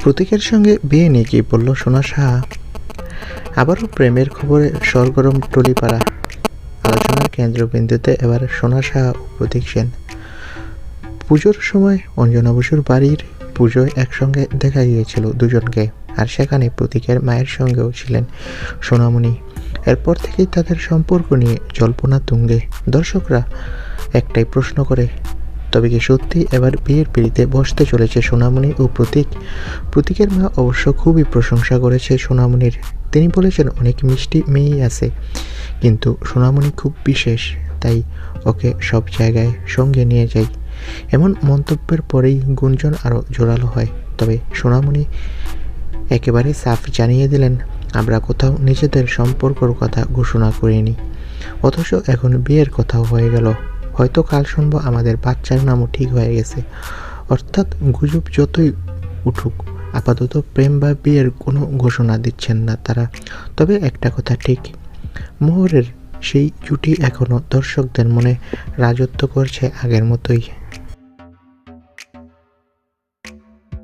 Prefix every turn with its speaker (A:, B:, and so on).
A: প্রতীকের সঙ্গে বিয়ে নিয়ে কি বলল সোনা সাহা? আবারও প্রেমের খবরে সরগরম টলিপাড়া। আলোচনার কেন্দ্রবিন্দুতে এবার সোনা সাহা ও প্রতীক সেন। পুজোর সময় অঞ্জনা বসুর বাড়ির পুজোয় একসঙ্গে দেখা গিয়েছিল দুজনকে, আর সেখানে প্রতীকের মায়ের সঙ্গেও ছিলেন সোনামণি। এরপর থেকেই তাদের সম্পর্ক নিয়ে জল্পনা তুঙ্গে। দর্শকরা একটাই প্রশ্ন করে, তবে কি সত্যি এবার বিয়ের পিঁড়িতে বসতে চলেছে সোনামণি ও প্রতীক? প্রতীকের মা অবশ্য খুবই প্রশংসা করেছে সোনামণির। তিনি বলেছেন অনেক মিষ্টি মেয়েই আছে, কিন্তু সোনামণি খুব বিশেষ, তাই ওকে সব জায়গায় সঙ্গে নিয়ে যাই। এমন মন্তব্যের পরেই গুঞ্জন আরও জোরালো হয়। তবে সোনামণি একেবারে সাফ জানিয়ে দিলেন, আমরা কোথাও নিজেদের সম্পর্কর কথা ঘোষণা করিনি, অথচ এখন বিয়ের কথাও হয়ে গেল। হয়তো কাল শুনবো আমাদের বাচ্চার নামও ঠিক হয়ে গেছে। অর্থাৎ গুজব যতই উঠুক, আপাতত প্রেম বা বিয়ের কোনো ঘোষণা দিচ্ছেন না তারা। তবে একটা কথা ঠিক, মোহরের সেই জুটি এখনও দর্শকদের মনে রাজত্ব করছে আগের মতোই।